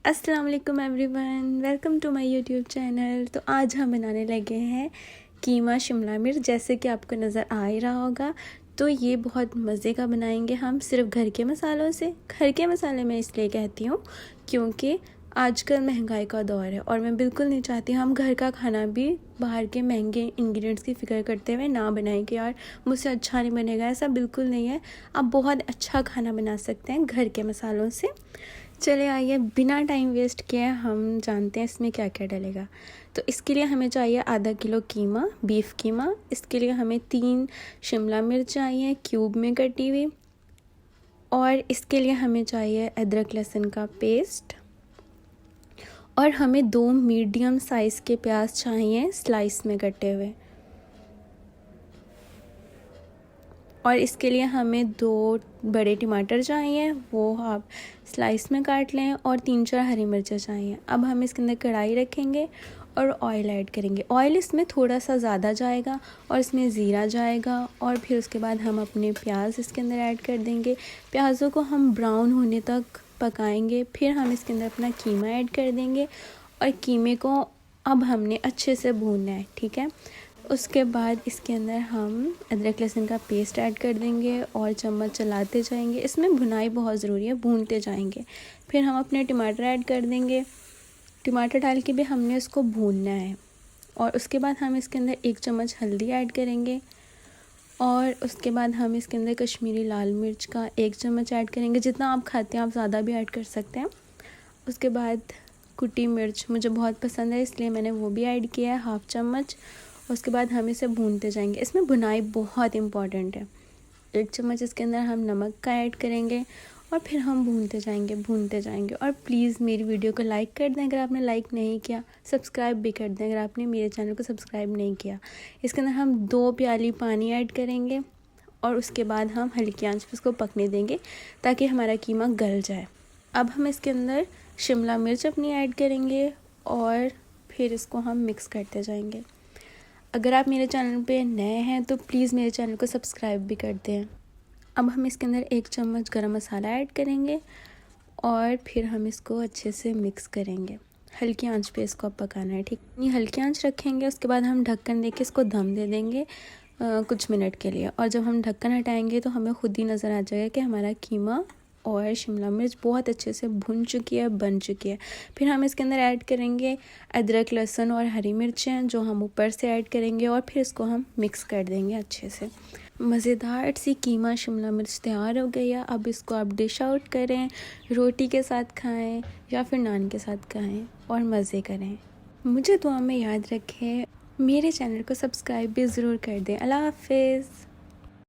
अस्सलाम वालेकुम everyone, welcome to my YouTube channel. तो आज हम बनाने लगे हैं कीमा शिमला मिर्च। जैसे कि आपको नज़र आ ही रहा होगा, तो ये बहुत मज़े का बनाएंगे हम सिर्फ घर के मसालों से। घर के मसाले मैं इसलिए कहती हूँ क्योंकि आजकल महंगाई का दौर है और मैं बिल्कुल नहीं चाहती हम घर का खाना भी बाहर के महंगे इंग्रेडिएंट्स की फ़िक्र करते हुए ना बनाएं कि यार मुझसे अच्छा नहीं बनेगा। ऐसा बिल्कुल नहीं है, आप बहुत अच्छा खाना बना सकते हैं घर के मसालों से। चले आइए, बिना टाइम वेस्ट किए हम जानते हैं इसमें क्या क्या डलेगा। तो इसके लिए हमें चाहिए आधा किलो कीमा, बीफ कीमा। इसके लिए हमें 3 शिमला मिर्च चाहिए क्यूब में कटी हुई, और इसके लिए हमें चाहिए अदरक लहसुन का पेस्ट, और हमें 2 मीडियम साइज़ के प्याज चाहिए स्लाइस में कटे हुए, और इसके लिए हमें 2 बड़े टमाटर चाहिए, वो आप स्लाइस में काट लें, और 3-4 हरी मिर्चें चाहिए। अब हम इसके अंदर कढ़ाई रखेंगे और ऑयल ऐड करेंगे। ऑयल इसमें थोड़ा सा ज़्यादा जाएगा और इसमें ज़ीरा जाएगा, और फिर उसके बाद हम अपने प्याज इसके अंदर ऐड कर देंगे। प्याज़ों को हम ब्राउन होने तक पकाएंगे। फिर हम इसके अंदर अपना कीमा ऐड कर देंगे, और कीमे को अब हमने अच्छे से भूनना है, ठीक है। उसके बाद इसके अंदर हम अदरक लहसुन का पेस्ट ऐड कर देंगे और चम्मच चलाते जाएंगे। इसमें भुनाई बहुत ज़रूरी है, भूनते जाएंगे। फिर हम अपने टमाटर ऐड कर देंगे। टमाटर डाल के भी हमने इसको भूनना है, और उसके बाद हम इसके अंदर 1 चम्मच हल्दी ऐड करेंगे, और उसके बाद हम इसके अंदर कश्मीरी लाल मिर्च का 1 चम्मच ऐड करेंगे। जितना आप खाते हैं आप ज़्यादा भी ऐड कर सकते हैं। उसके बाद कुटी मिर्च मुझे बहुत पसंद है, इसलिए मैंने वो भी ऐड किया है, 1/2 चम्मच। उसके बाद हम इसे भूनते जाएंगे। इसमें भुनाई बहुत इम्पॉर्टेंट है। 1 चम्मच इसके अंदर हम नमक का ऐड करेंगे, और फिर हम भूनते जाएंगे। और प्लीज़ मेरी वीडियो को लाइक कर दें अगर आपने लाइक नहीं किया, सब्सक्राइब भी कर दें अगर आपने मेरे चैनल को सब्सक्राइब नहीं किया। इसके अंदर हम 2 प्याली पानी ऐड करेंगे, और उसके बाद हम हल्की आंच पर इसको पकने देंगे ताकि हमारा कीमा गल जाए। अब हम इसके अंदर शिमला मिर्च अपनी ऐड करेंगे, और फिर इसको हम मिक्स करते जाएंगे। अगर आप मेरे चैनल पे नए हैं तो प्लीज़ मेरे चैनल को सब्सक्राइब भी कर दें। अब हम इसके अंदर 1 चम्मच गरम मसाला ऐड करेंगे, और फिर हम इसको अच्छे से मिक्स करेंगे। हल्की आंच पे इसको अब पकाना है, ठीक। नहीं, हल्की आंच रखेंगे। उसके बाद हम ढक्कन दे के इसको दम दे देंगे कुछ मिनट के लिए। और जब हम ढक्कन हटाएंगे तो हमें खुद ही नज़र आ जाएगा कि हमारा कीमा और शिमला मिर्च बहुत अच्छे से भुन चुकी है, बन चुकी है। फिर हम इसके अंदर ऐड करेंगे अदरक लहसुन और हरी मिर्चें, जो हम ऊपर से ऐड करेंगे, और फिर इसको हम मिक्स कर देंगे अच्छे से। मज़ेदार सी कीमा शिमला मिर्च तैयार हो गई है। अब इसको आप डिश आउट करें, रोटी के साथ खाएं या फिर नान के साथ खाएं और मज़े करें। मुझे दुआ में याद रखें, मेरे चैनल को सब्सक्राइब भी ज़रूर कर दें। अल्लाह हाफ़िज़।